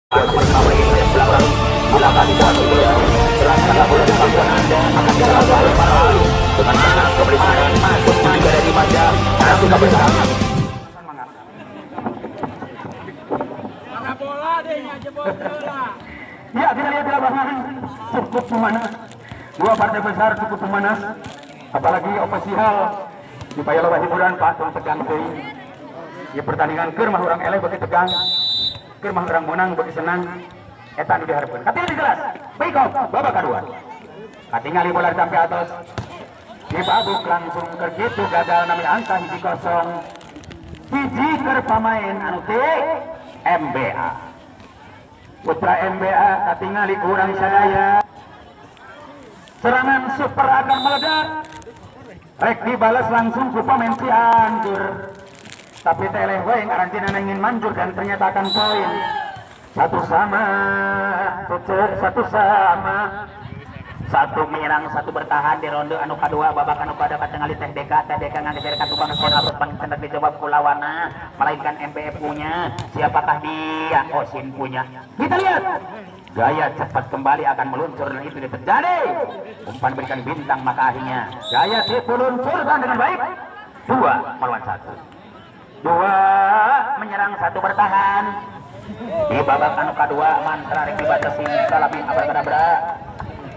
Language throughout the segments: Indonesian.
Ya, kita lihat di lapangan cukup memanas. Dua partai besar cukup memanas. Apalagi ofisial supaya loba hiburan patung tegang teuing. Di pertandingan keur mah urang eleh beuki tegang. Keur mah urang menang beuki senang. Eta nu dihareupeun. Katingali jelas. Baiklah, babak kedua. Katingali bola sampai atas. Dibabuk langsung keur kitu gagal nami angka 1-0. Hiji keur pamain anu teh MBA. Putra MBA katingali urang sadaya. Serangan super akan meledak. Rek dibalas langsung ku pemain Cianjur. Tapi teleh we ngarantina ingin manjur dan ternyata akan poin. Satu sama. Satu menyerang, satu bertahan di ronde anu kadua babak anu kada katingali teh Deka ngageser ka tukang skor harus hendak dijawab ku lawanna, melainkan MBF punya. Siapakah dia? Osin punya. Kita lihat. Gaya cepat kembali akan meluncur dan itu terjadi. Umpan berikan bintang maka akhirnya Gaya diluncurkan dengan baik. 2 melawan 1. 2 menyerang, 1 bertahan. Di babak anu kedua mantra rek dibatasi salami abrakadabra.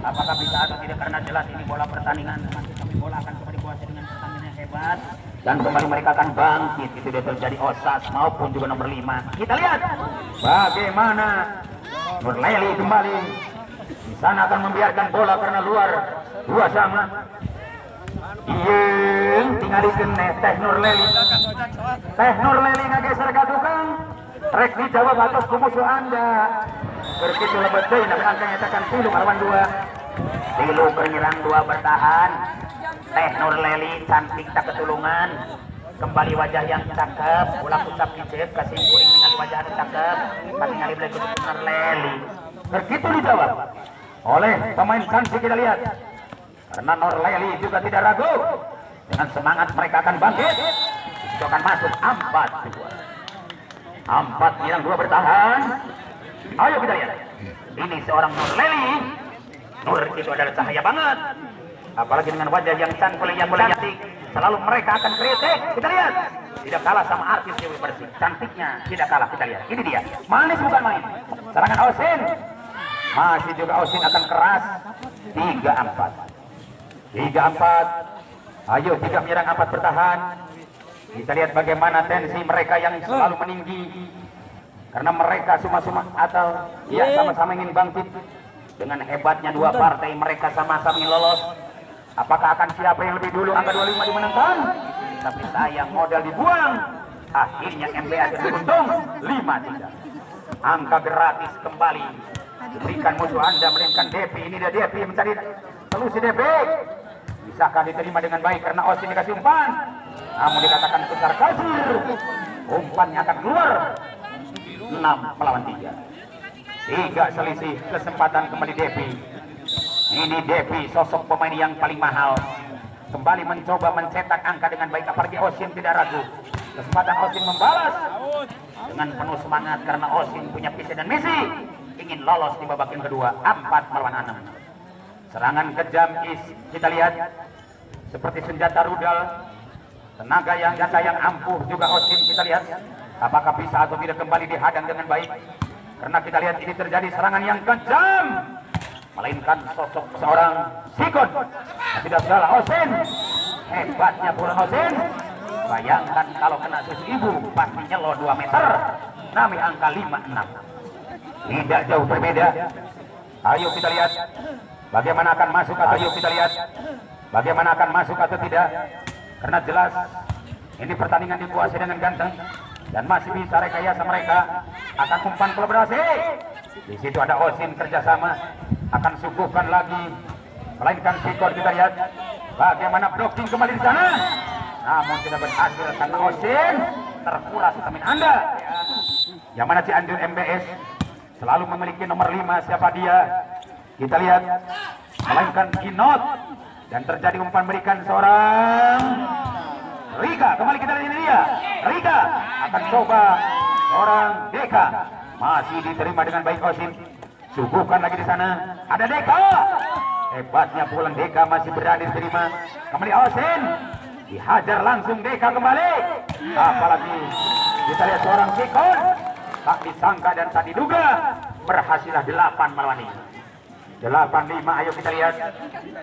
Apakah bisa atau tidak karena jelas ini bola pertandingan, tapi bola akan kembali dikuasai dengan pertandingan yang hebat dan kembali mereka akan bangkit. Itu dia terjadi Osas maupun juga nomor 5. Kita lihat bagaimana Nurleli kembali di sana akan membiarkan bola karena luar 2 sama. Iyeng tinggal dikene Teh Nurleli ngageser ka tukang rek dijawab atas kumusuh Anda. Berkitu lebet deui nabi angka nyatakan 3 melawan 2. Tilu penyerang 2 bertahan. Teh Nurleli cantik tak ketulungan. Kembali wajah yang cakep, ulang ucap kicep kasih kuring ningali wajah yang cakep, katingali beli kudu Nurleli. Berkitu dijawab oleh pemain Sansi. Kita lihat karena Nurleli juga tidak ragu, dengan semangat mereka akan bangkit. Itu akan masuk 4 menyerang 2 bertahan. Ayo kita lihat. Ini seorang Nurleli. Nur itu adalah cahaya banget. Apalagi dengan wajah yang cantik, selalu mereka akan kritik. Kita lihat. Tidak kalah sama artis Dewi Persik. Cantiknya tidak kalah. Kita lihat. Ini dia. Manis bukan main. Serangan Osin. Masih juga Osin akan keras. 3-4. Ayo 3 menyerang 4 bertahan. Kita lihat bagaimana tensi mereka yang selalu meninggi. Karena mereka sama-sama atau ya sama-sama ingin bangkit. Dengan hebatnya 2 partai mereka sama-sama ingin lolos. Apakah akan siapa yang lebih dulu angka 25 dimenangkan? Tapi sayang modal dibuang. Akhirnya MBA beruntung 5-3. Angka gratis kembali diberikan musuh Anda, melainkan Depi. Ini dia Depi mencari solusi Depi. Bisakah diterima dengan baik karena Osin dikasih umpan? Namun dikatakan besar kasir. Umpannya akan keluar. 6 melawan 3. 3 selisih kesempatan kembali Depi. Ini Depi sosok pemain yang paling mahal. Kembali mencoba mencetak angka dengan baik, apalagi Osin tidak ragu. Kesempatan Osin membalas dengan penuh semangat karena Osin punya visi dan misi ingin lolos di babak yang kedua. 4 melawan 6. Serangan kejam kita lihat seperti senjata rudal. Tenaga yang ampuh juga Osin. Kita lihat apakah bisa atau tidak kembali dihadang dengan baik. Karena kita lihat ini terjadi serangan yang kejam, melainkan sosok seorang Sikon. Tidak salah Osin. Hebatnya pula Osin. Bayangkan kalau kena susu ibu pasti nyelo 2 meter. Nami angka 5-6. Tidak jauh berbeda. Ayo kita lihat bagaimana akan masuk atau tidak. Karena jelas ini pertandingan dikuasai dengan ganteng dan masih bisa rekayasa mereka. Akan umpan kolaborasi. Di situ ada Osin kerjasama, akan suguhkan lagi, melainkan Sikor. Kita lihat bagaimana blocking kembali di sana, namun tidak berhasil karena Osin terkuras vitamin Anda. Yang mana Cianjur MBS selalu memiliki nomor 5. Siapa dia? Kita lihat, melainkan Kinot, dan terjadi umpan berikan seorang Rika. Kembali kita lihat, ini dia Rika akan coba seorang Deka. masih diterima dengan baik Osin. Suguhkan lagi di sana. Ada Deka. Hebatnya pukulan Deka masih berani diterima. Kembali Osin. Dihajar langsung Deka kembali. Apalagi kita lihat seorang Sikon. Tak disangka dan tak diduga. Berhasillah 8 melawan 8-5. Ayo kita lihat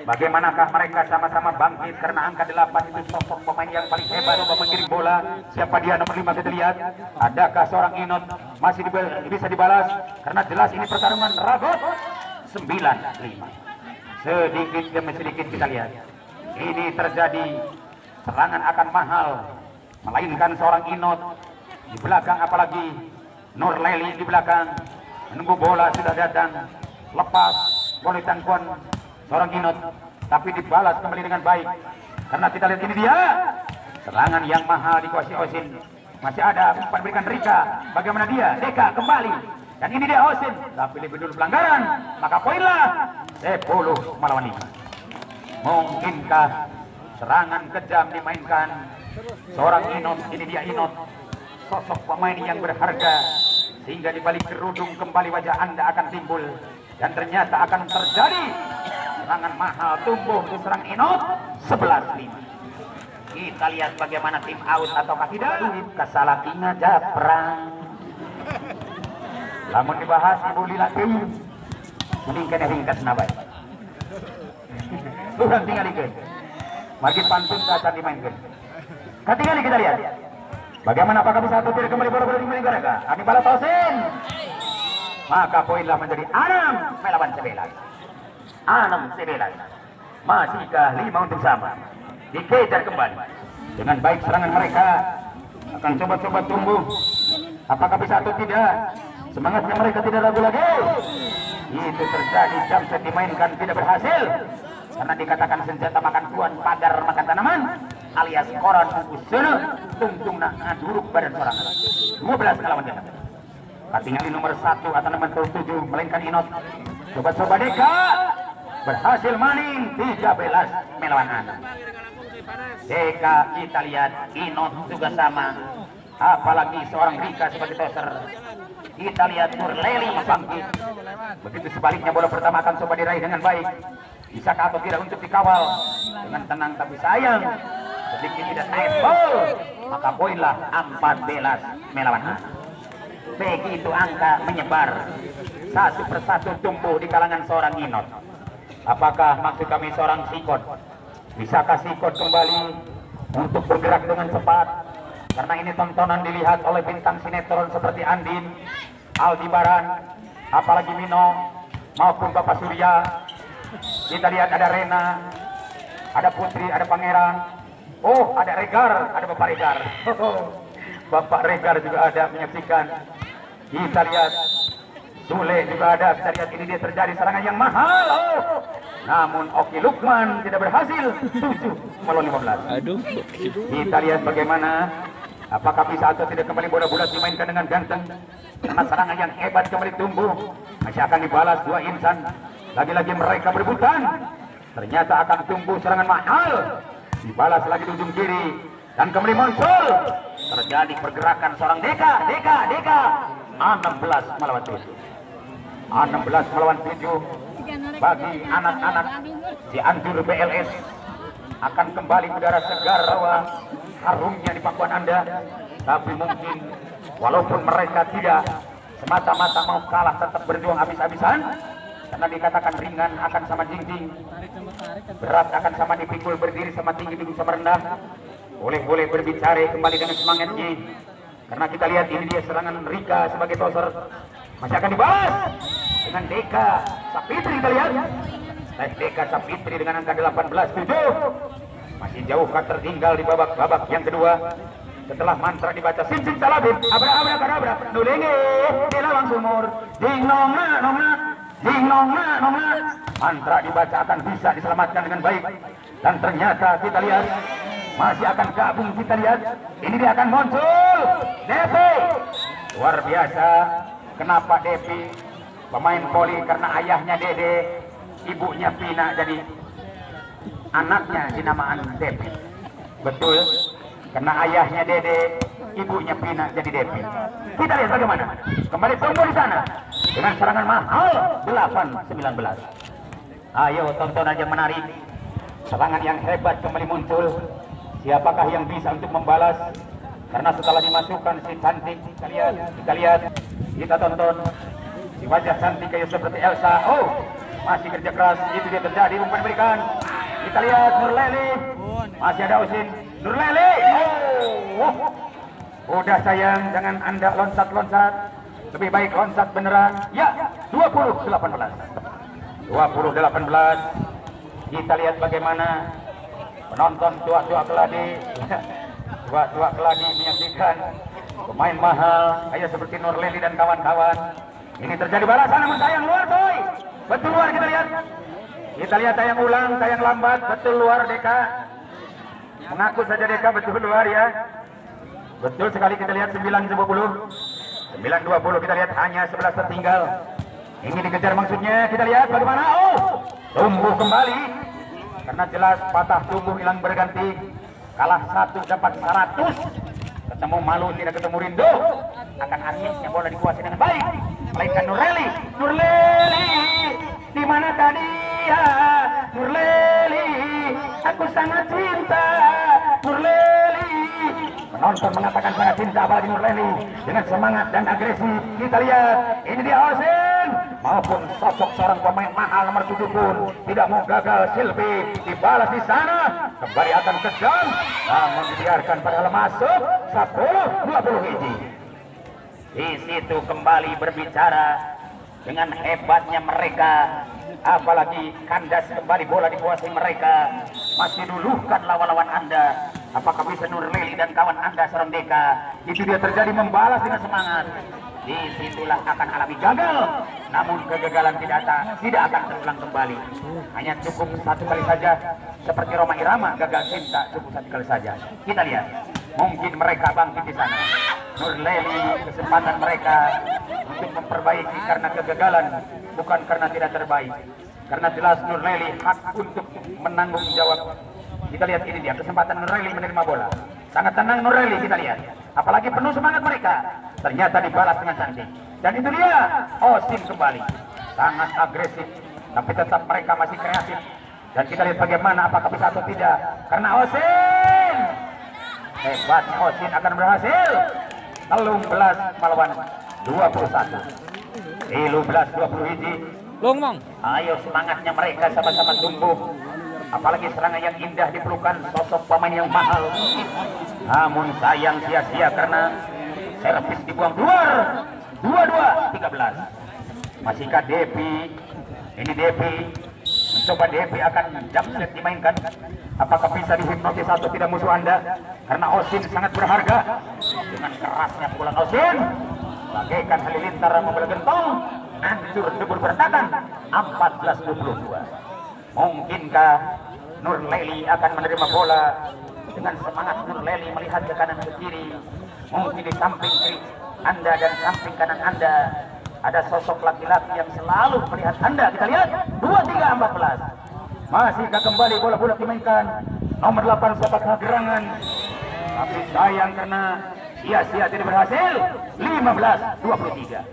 bagaimanakah mereka sama-sama bangkit, karena angka 8 itu sosok pemain yang paling hebat untuk mengirim bola. Siapa dia nomor 5 kita lihat. Adakah seorang Inot masih bisa dibalas, karena jelas ini pertarungan Ragot 9-5. Sedikit demi sedikit kita lihat ini terjadi serangan akan mahal, melainkan seorang Inot di belakang, apalagi Nur Leli di belakang menunggu bola sudah datang, lepas boleh tangkuan seorang Inot, tapi dibalas kembali dengan baik, karena kita lihat ini dia serangan yang mahal dikuasai Osin. Masih ada umpan berikan Rika, bagaimana dia Deka kembali, dan ini dia Osin, tapi lebih dulu pelanggaran, maka poinlah 10 melawan 5. Mungkinkah serangan kejam dimainkan seorang Inot? Ini dia Inot, sosok pemain yang berharga, sehingga di balik kerudung kembali wajah Anda akan timbul, dan ternyata akan terjadi serangan mahal tumbuh diserang Inot 11-5. Kita lihat bagaimana tim out ataukah tidak. Kasalakinga Japrang. Lamun dibahas Ibu Lila tim meningkat ringkas nabai. Tuhan tinggal ikan. Makin pantun akan dimainkan. Ketinggali kita lihat. Bagaimana apakah bisa atau tidak kembali bola dimainkan mereka? Kami balas Osin. Maka poinlah menjadi 6 melawan 11. 6-11. Masihkah 5 untuk sama? Dikejar kembali dengan baik serangan mereka. Akan coba-coba tumbuh. Apakah bisa atau tidak? Semangatnya mereka tidak ragu lagi. Itu terjadi, Jamset dimainkan tidak berhasil, karena dikatakan senjata makan tuan, pagar makan tanaman, alias koran usul tungtung nak aduruk badan seorang. 12 melawan 11. Katingali nomor 1 atau nomor 7 melainkan Inot. Coba-coba Deka berhasil maning 13 melawan 6. Deka kita lihat, Inot juga sama, apalagi seorang Rika sebagai toser. Kita lihat Nur Leli bangkit. Begitu sebaliknya bola pertama akan coba diraih dengan baik. Bisakah atau tidak untuk dikawal dengan tenang, tapi sayang sedikit tidak nice ball, maka poinlah 14 melawan 6. Begitu angka menyebar, satu persatu tumbuh di kalangan seorang Inot. Apakah maksud kami seorang Sikot? Bisakah Sikot kembali untuk bergerak dengan cepat? Karena ini tontonan dilihat oleh bintang sinetron seperti Andin, Aldibaran, apalagi Mino, maupun Bapak Surya. Kita lihat ada Rena, ada Putri, ada Pangeran. Oh, ada Regar, ada Bapak Regar. Bapak Regar juga ada menyaksikan. Kita lihat Sule juga ada. Kita lihat ini dia terjadi serangan yang mahal. Oh, namun Oki Lukman tidak berhasil. 7 melawan 15. Aduh. Kita lihat bagaimana, apakah bisa atau tidak kembali bola bulat dimainkan dengan ganteng, karena serangan yang hebat kembali tumbuh. Masih akan dibalas 2 insan. Lagi-lagi mereka berebutan. Ternyata akan tumbuh serangan mahal. Dibalas lagi di ujung kiri, dan kembali muncul. Terjadi pergerakan seorang Deka. 16 melawan 7. 16 melawan 7. Bagi anak-anak Cianjur BLS akan kembali udara segar rawa, harumnya di pangkuan Anda. Tapi mungkin walaupun mereka tidak semata-mata mau kalah, tetap berjuang habis-habisan, karena dikatakan ringan akan sama jingjing, berat akan sama dipikul, berdiri sama tinggi, duduk sama rendah. Boleh berbicara kembali dengan semangatnya, karena kita lihat ini dia serangan Rika sebagai toser. Masih akan dibalas dengan Deka Sapitri. Kita lihat Deka Sapitri dengan angka 18-7. Masih jauhkah tertinggal di babak yang kedua. Setelah mantra dibaca Sin Salabin, abra nulenge dilawang sumur, ding nongna mantra dibaca akan bisa diselamatkan dengan baik. Dan ternyata kita lihat masih akan gabung. Kita lihat ini dia akan muncul Devi. Luar biasa. Kenapa Devi pemain voli? Karena ayahnya Dede, ibunya Pina, jadi anaknya dinamaan Devi. Betul. Karena ayahnya Dede, ibunya Pina jadi Depi. Kita lihat bagaimana. Kembali tunggu di sana dengan serangan mahal 8-19. Ayo tonton aja menarik. Serangan yang hebat kembali muncul. Siapakah yang bisa untuk membalas? Karena setelah dimasukkan si cantik, kita lihat, kita tonton si wajah cantik kayak seperti Elsa. Oh, masih kerja keras, itu dia terjadi umpan berikan. Kita lihat Nurleli, masih ada Osin. Nurleli, udah sayang, jangan Anda loncat-loncat. Lebih baik loncat beneran. Ya, 20-18. 20-18. Kita lihat bagaimana penonton tua-tua keladi, tua-tua keladi menyaksikan pemain mahal kayak seperti Nurleli dan kawan-kawan. Ini terjadi balasan, namun sayang luar, coy. Betul luar, kita lihat. Kita lihat tayang ulang, tayang lambat, betul luar Deka. Mengaku saja Deka betul luar ya. Betul sekali, kita lihat 9-20. 9-20 kita lihat hanya 11 tertinggal. Ini dikejar maksudnya, kita lihat bagaimana. Oh, tumbuh kembali. Karena jelas patah tumbuh hilang berganti. Kalah 1 dapat 100. Ketemu malu tidak ketemu rindu. Akan akhirnya bola dikuasai dengan baik. Melainkan Nurleli. Nurleli, di mana tadi ya? Nurleli, aku sangat cinta Nurleli. Penonton mengatakan sangat cinta apalagi Nurleli dengan semangat dan agresi. Kita lihat, ini dia Osin maupun sosok seorang pemain mahal nomor 7 pun tidak mau gagal. Silvi dibalas di sana, kembali akan kejam, namun dibiarkan padahal masuk 10-20 hiji. Di situ kembali berbicara dengan hebatnya mereka. Apalagi kandas kembali bola dikuasai mereka. Masih dulukan lawan-lawan Anda. Apakah bisa Nurleli dan kawan Anda serang Deka? Itu dia terjadi membalas dengan semangat. Disitulah akan alami gagal. Namun kegagalan tidak akan terulang kembali. Hanya cukup 1 kali saja. Seperti Roma Irama gagal cinta cukup 1 kali saja. Kita lihat. Mungkin mereka bangkit di sana. Nurleli kesempatan mereka untuk memperbaiki karena kegagalan, bukan karena tidak terbaik. Karena jelas Nurleli hak untuk menanggung jawab. Kita lihat ini dia kesempatan Nurleli menerima bola. Sangat tenang Nurleli, kita lihat. Apalagi penuh semangat mereka. Ternyata dibalas dengan cantik. Dan itu dia Osin kembali. Sangat agresif, tapi tetap mereka masih kreatif. Dan kita lihat bagaimana apakah bisa atau tidak. Karena Osin hebatnya Osin akan berhasil. 13 melawan 21. 13-20 hiji. Ayo semangatnya mereka sama-sama tumbuh. Apalagi serangan yang indah diperlukan sosok pemain yang mahal. Namun sayang sia-sia karena servis dibuang keluar. 22-13. Masihkah Depi? Ini Depi. Mencoba Depi akan jump set dimainkan. Apakah bisa dihipnotis atau tidak musuh Anda? Karena Osin sangat berharga. Dengan kerasnya pukulan Osin, bagaikan halilintar membelah gentong, hancur debur berantakan. 14-22. Mungkinkah Nurleli akan menerima bola? Dengan semangat Nurleli melihat ke kanan ke kiri. Mungkin di samping kiri Anda dan samping kanan Anda ada sosok laki-laki yang selalu melihat Anda. Kita lihat 23-14. Masihkah kembali bola-bola dimainkan? Nomor 8 Sapakha Gerangan. Tapi sayang karena sia-sia tidak berhasil. 15-23.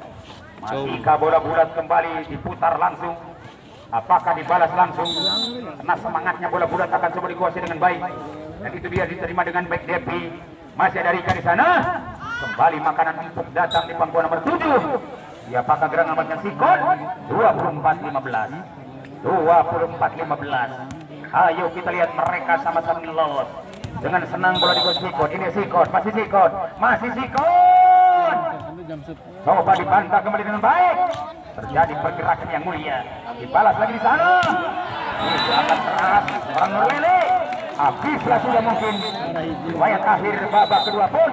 Masihkah bola bulat kembali diputar langsung? Apakah dibalas langsung? Karena semangatnya bola bulat akan coba dikuasai dengan baik. Dan itu dia diterima dengan baik Depi. Masih ada Rika di sana. Kembali makanan empuk datang di pangkuan nomor 7. Siapakah Gerangan yang sikon? 24-15. 24-15. Ayo kita lihat mereka sama-sama lolos. Dengan senang bola dikuasai Sikon. Ini Sikon, masih Sikon, masih Sikon. Coba dibantah kembali dengan baik. Terjadi pergerakan yang mulia. Dibalas lagi di sana. Ini akan keras orang Nurleli. Habislah sudah mungkin. Riwayat akhir babak kedua pun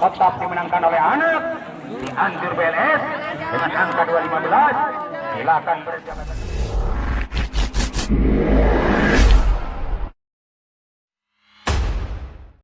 tetap dimenangkan oleh anak di Anjur BLS dengan angka 2-15. Silakan berjabat.